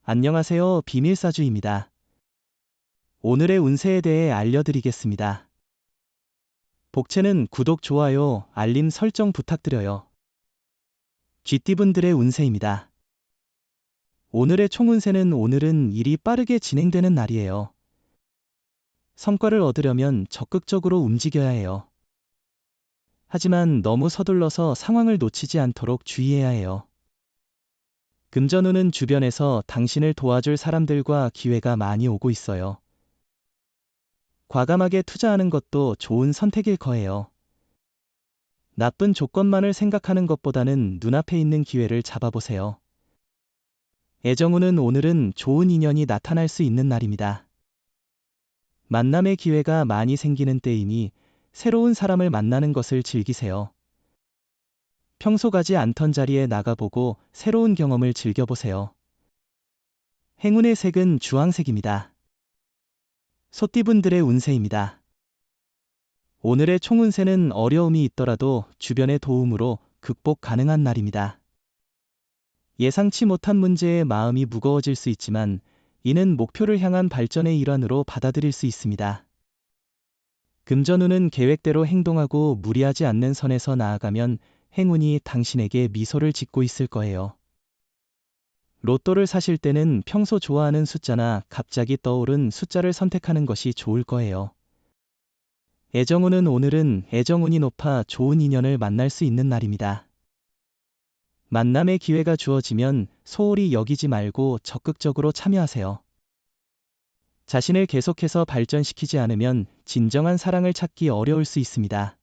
안녕하세요. 비밀사주입니다. 오늘의 운세에 대해 알려드리겠습니다. 복채는 구독, 좋아요, 알림 설정 부탁드려요. 쥐띠분들의 운세입니다. 오늘의 총운세는 오늘은 일이 빠르게 진행되는 날이에요. 성과를 얻으려면 적극적으로 움직여야 해요. 하지만 너무 서둘러서 상황을 놓치지 않도록 주의해야 해요. 금전운은 주변에서 당신을 도와줄 사람들과 기회가 많이 오고 있어요. 과감하게 투자하는 것도 좋은 선택일 거예요. 나쁜 조건만을 생각하는 것보다는 눈앞에 있는 기회를 잡아보세요. 애정운은 오늘은 좋은 인연이 나타날 수 있는 날입니다. 만남의 기회가 많이 생기는 때이니 새로운 사람을 만나는 것을 즐기세요. 평소 가지 않던 자리에 나가보고 새로운 경험을 즐겨보세요. 행운의 색은 주황색입니다. 소띠분들의 운세입니다. 오늘의 총운세는 어려움이 있더라도 주변의 도움으로 극복 가능한 날입니다. 예상치 못한 문제에 마음이 무거워질 수 있지만 이는 목표를 향한 발전의 일환으로 받아들일 수 있습니다. 금전운은 계획대로 행동하고 무리하지 않는 선에서 나아가면 행운이 당신에게 미소를 짓고 있을 거예요. 로또를 사실 때는 평소 좋아하는 숫자나 갑자기 떠오른 숫자를 선택하는 것이 좋을 거예요. 애정운은 오늘은 애정운이 높아 좋은 인연을 만날 수 있는 날입니다. 만남의 기회가 주어지면 소홀히 여기지 말고 적극적으로 참여하세요. 자신을 계속해서 발전시키지 않으면 진정한 사랑을 찾기 어려울 수 있습니다.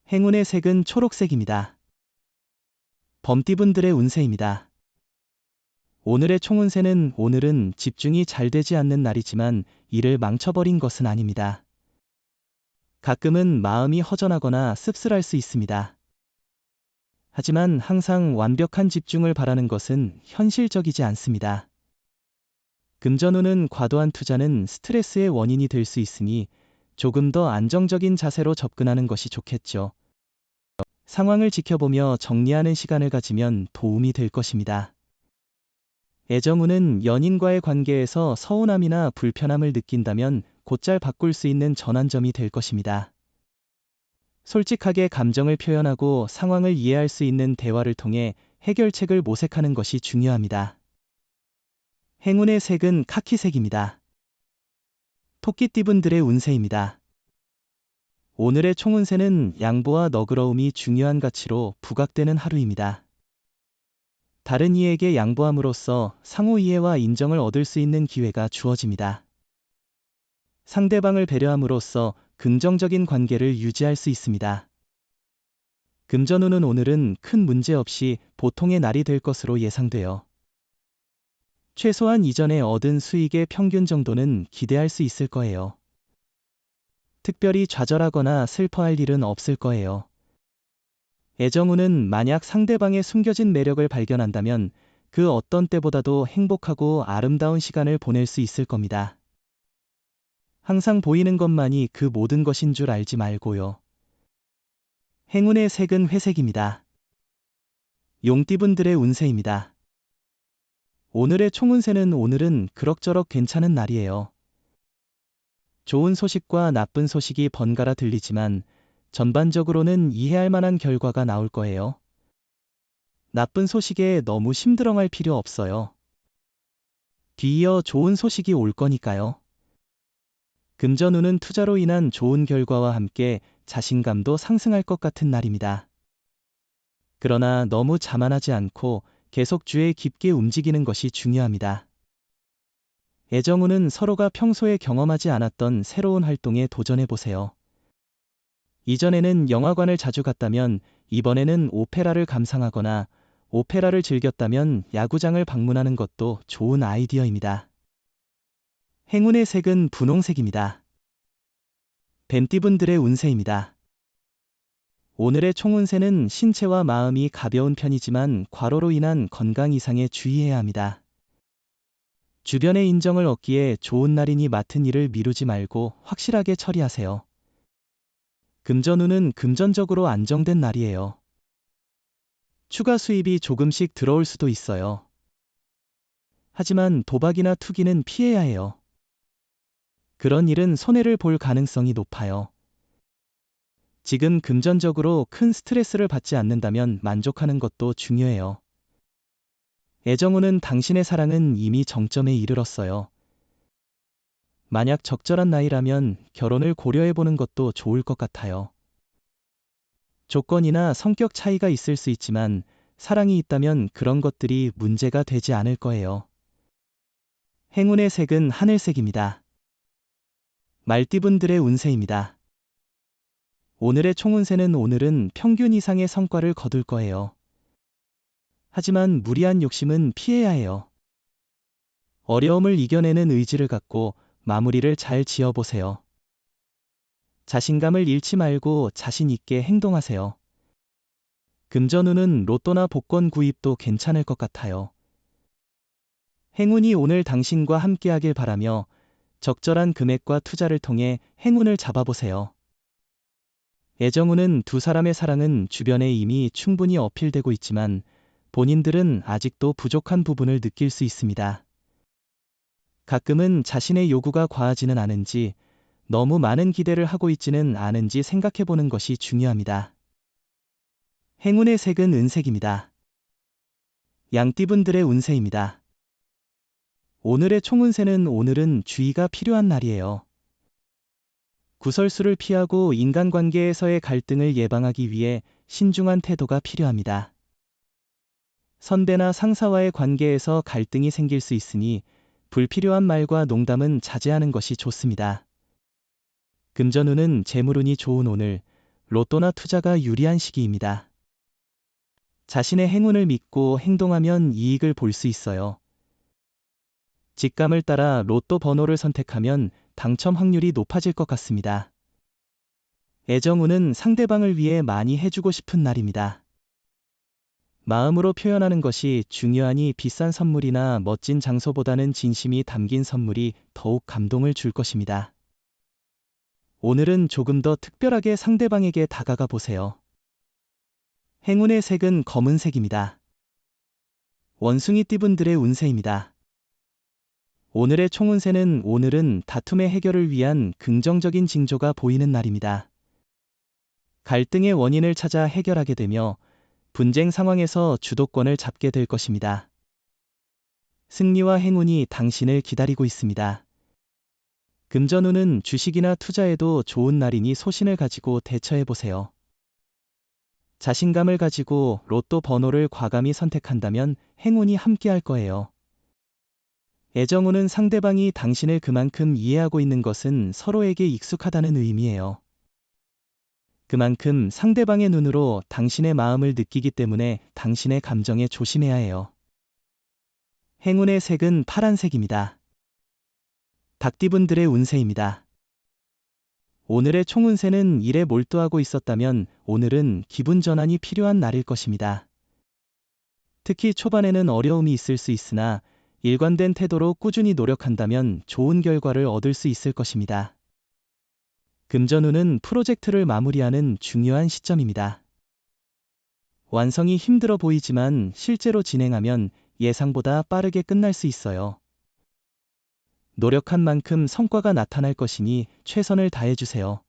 행운의 색은 초록색입니다. 범띠분들의 운세입니다. 오늘의 총운세는 오늘은 집중이 잘 되지 않는 날이지만 일을 망쳐버린 것은 아닙니다. 가끔은 마음이 허전하거나 씁쓸할 수 있습니다. 하지만 항상 완벽한 집중을 바라는 것은 현실적이지 않습니다. 금전운은 과도한 투자는 스트레스의 원인이 될 수 있으니 조금 더 안정적인 자세로 접근하는 것이 좋겠죠. 상황을 지켜보며 정리하는 시간을 가지면 도움이 될 것입니다. 애정운은 연인과의 관계에서 서운함이나 불편함을 느낀다면 곧잘 바꿀 수 있는 전환점이 될 것입니다. 솔직하게 감정을 표현하고 상황을 이해할 수 있는 대화를 통해 해결책을 모색하는 것이 중요합니다. 행운의 색은 카키색입니다. 토끼띠분들의 운세입니다. 오늘의 총운세는 양보와 너그러움이 중요한 가치로 부각되는 하루입니다. 다른 이에게 양보함으로써 상호 이해와 인정을 얻을 수 있는 기회가 주어집니다. 상대방을 배려함으로써 긍정적인 관계를 유지할 수 있습니다. 금전운은 오늘은 큰 문제 없이 보통의 날이 될 것으로 예상돼요. 최소한 이전에 얻은 수익의 평균 정도는 기대할 수 있을 거예요. 특별히 좌절하거나 슬퍼할 일은 없을 거예요. 애정운은 만약 상대방의 숨겨진 매력을 발견한다면 그 어떤 때보다도 행복하고 아름다운 시간을 보낼 수 있을 겁니다. 항상 보이는 것만이 그 모든 것인 줄 알지 말고요. 행운의 색은 회색입니다. 용띠분들의 운세입니다. 오늘의 총운세는 오늘은 그럭저럭 괜찮은 날이에요. 좋은 소식과 나쁜 소식이 번갈아 들리지만 전반적으로는 이해할 만한 결과가 나올 거예요. 나쁜 소식에 너무 심드렁할 필요 없어요. 뒤이어 좋은 소식이 올 거니까요. 금전운은 투자로 인한 좋은 결과와 함께 자신감도 상승할 것 같은 날입니다. 그러나 너무 자만하지 않고 계속 주에 깊게 움직이는 것이 중요합니다. 애정운은 서로가 평소에 경험하지 않았던 새로운 활동에 도전해보세요. 이전에는 영화관을 자주 갔다면 이번에는 오페라를 감상하거나 오페라를 즐겼다면 야구장을 방문하는 것도 좋은 아이디어입니다. 행운의 색은 분홍색입니다. 뱀띠분들의 운세입니다. 오늘의 총운세는 신체와 마음이 가벼운 편이지만 과로로 인한 건강 이상에 주의해야 합니다. 주변의 인정을 얻기에 좋은 날이니 맡은 일을 미루지 말고 확실하게 처리하세요. 금전운은 금전적으로 안정된 날이에요. 추가 수입이 조금씩 들어올 수도 있어요. 하지만 도박이나 투기는 피해야 해요. 그런 일은 손해를 볼 가능성이 높아요. 지금 금전적으로 큰 스트레스를 받지 않는다면 만족하는 것도 중요해요. 애정우는 당신의 사랑은 이미 정점에 이르렀어요. 만약 적절한 나이라면 결혼을 고려해보는 것도 좋을 것 같아요. 조건이나 성격 차이가 있을 수 있지만 사랑이 있다면 그런 것들이 문제가 되지 않을 거예요. 행운의 색은 하늘색입니다. 말띠분들의 운세입니다. 오늘의 총운세는 오늘은 평균 이상의 성과를 거둘 거예요. 하지만 무리한 욕심은 피해야 해요. 어려움을 이겨내는 의지를 갖고 마무리를 잘 지어보세요. 자신감을 잃지 말고 자신 있게 행동하세요. 금전운은 로또나 복권 구입도 괜찮을 것 같아요. 행운이 오늘 당신과 함께하길 바라며 적절한 금액과 투자를 통해 행운을 잡아보세요. 애정운은 두 사람의 사랑은 주변에 이미 충분히 어필되고 있지만 본인들은 아직도 부족한 부분을 느낄 수 있습니다. 가끔은 자신의 요구가 과하지는 않은지 너무 많은 기대를 하고 있지는 않은지 생각해보는 것이 중요합니다. 행운의 색은 은색입니다. 양띠분들의 운세입니다. 오늘의 총운세는 오늘은 주의가 필요한 날이에요. 구설수를 피하고 인간관계에서의 갈등을 예방하기 위해 신중한 태도가 필요합니다. 선배나 상사와의 관계에서 갈등이 생길 수 있으니 불필요한 말과 농담은 자제하는 것이 좋습니다. 금전운은 재물운이 좋은 오늘, 로또나 투자가 유리한 시기입니다. 자신의 행운을 믿고 행동하면 이익을 볼 수 있어요. 직감을 따라 로또 번호를 선택하면 당첨 확률이 높아질 것 같습니다. 애정운은 상대방을 위해 많이 해주고 싶은 날입니다. 마음으로 표현하는 것이 중요하니 비싼 선물이나 멋진 장소보다는 진심이 담긴 선물이 더욱 감동을 줄 것입니다. 오늘은 조금 더 특별하게 상대방에게 다가가 보세요. 행운의 색은 검은색입니다. 원숭이띠분들의 운세입니다. 오늘의 총운세는 오늘은 다툼의 해결을 위한 긍정적인 징조가 보이는 날입니다. 갈등의 원인을 찾아 해결하게 되며 분쟁 상황에서 주도권을 잡게 될 것입니다. 승리와 행운이 당신을 기다리고 있습니다. 금전운은 주식이나 투자에도 좋은 날이니 소신을 가지고 대처해보세요. 자신감을 가지고 로또 번호를 과감히 선택한다면 행운이 함께할 거예요. 애정운은 상대방이 당신을 그만큼 이해하고 있는 것은 서로에게 익숙하다는 의미예요. 그만큼 상대방의 눈으로 당신의 마음을 느끼기 때문에 당신의 감정에 조심해야 해요. 행운의 색은 파란색입니다. 닭띠분들의 운세입니다. 오늘의 총운세는 일에 몰두하고 있었다면 오늘은 기분 전환이 필요한 날일 것입니다. 특히 초반에는 어려움이 있을 수 있으나 일관된 태도로 꾸준히 노력한다면 좋은 결과를 얻을 수 있을 것입니다. 금전운은 프로젝트를 마무리하는 중요한 시점입니다. 완성이 힘들어 보이지만 실제로 진행하면 예상보다 빠르게 끝날 수 있어요. 노력한 만큼 성과가 나타날 것이니 최선을 다해주세요.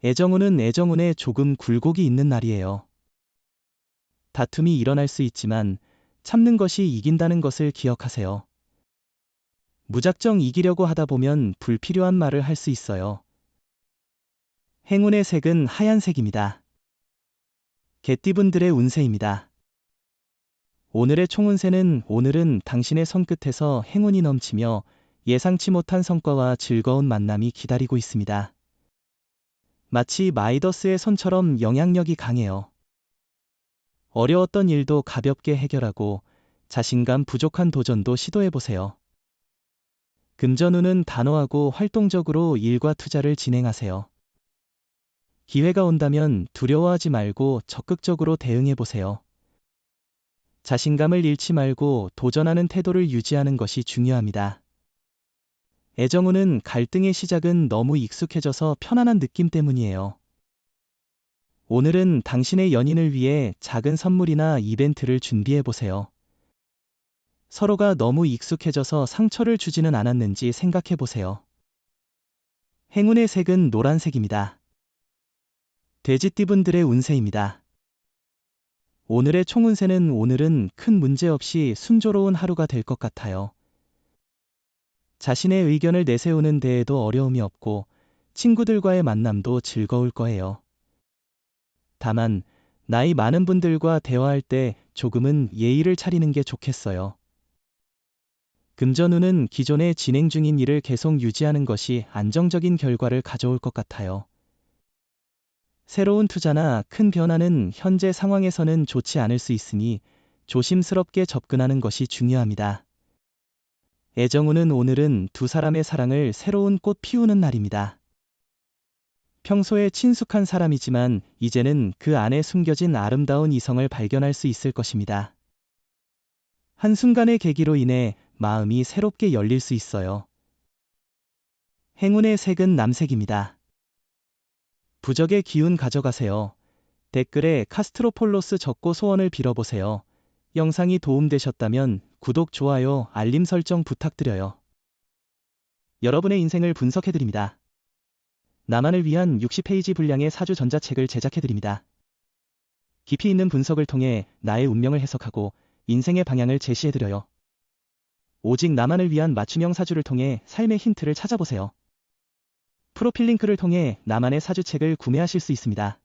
애정운은 애정운에 조금 굴곡이 있는 날이에요. 다툼이 일어날 수 있지만 참는 것이 이긴다는 것을 기억하세요. 무작정 이기려고 하다 보면 불필요한 말을 할 수 있어요. 행운의 색은 하얀색입니다. 개띠분들의 운세입니다. 오늘의 총운세는 오늘은 당신의 손끝에서 행운이 넘치며 예상치 못한 성과와 즐거운 만남이 기다리고 있습니다. 마치 마이더스의 손처럼 영향력이 강해요. 어려웠던 일도 가볍게 해결하고 자신감 부족한 도전도 시도해보세요. 금전운은 단호하고 활동적으로 일과 투자를 진행하세요. 기회가 온다면 두려워하지 말고 적극적으로 대응해보세요. 자신감을 잃지 말고 도전하는 태도를 유지하는 것이 중요합니다. 애정운은 갈등의 시작은 너무 익숙해져서 편안한 느낌 때문이에요. 오늘은 당신의 연인을 위해 작은 선물이나 이벤트를 준비해보세요. 서로가 너무 익숙해져서 상처를 주지는 않았는지 생각해 보세요. 행운의 색은 노란색입니다. 돼지띠분들의 운세입니다. 오늘의 총운세는 오늘은 큰 문제 없이 순조로운 하루가 될 것 같아요. 자신의 의견을 내세우는 데에도 어려움이 없고 친구들과의 만남도 즐거울 거예요. 다만 나이 많은 분들과 대화할 때 조금은 예의를 차리는 게 좋겠어요. 금전운은 기존에 진행 중인 일을 계속 유지하는 것이 안정적인 결과를 가져올 것 같아요. 새로운 투자나 큰 변화는 현재 상황에서는 좋지 않을 수 있으니 조심스럽게 접근하는 것이 중요합니다. 애정운은 오늘은 두 사람의 사랑을 새로운 꽃 피우는 날입니다. 평소에 친숙한 사람이지만 이제는 그 안에 숨겨진 아름다운 이성을 발견할 수 있을 것입니다. 한순간의 계기로 인해 마음이 새롭게 열릴 수 있어요. 행운의 색은 남색입니다. 부적의 기운 가져가세요. 댓글에 카스트로폴로스 적고 소원을 빌어보세요. 영상이 도움되셨다면 구독, 좋아요, 알림 설정 부탁드려요. 여러분의 인생을 분석해드립니다. 나만을 위한 60페이지 분량의 사주 전자책을 제작해드립니다. 깊이 있는 분석을 통해 나의 운명을 해석하고 인생의 방향을 제시해드려요. 오직 나만을 위한 맞춤형 사주를 통해 삶의 힌트를 찾아보세요. 프로필 링크를 통해 나만의 사주책을 구매하실 수 있습니다.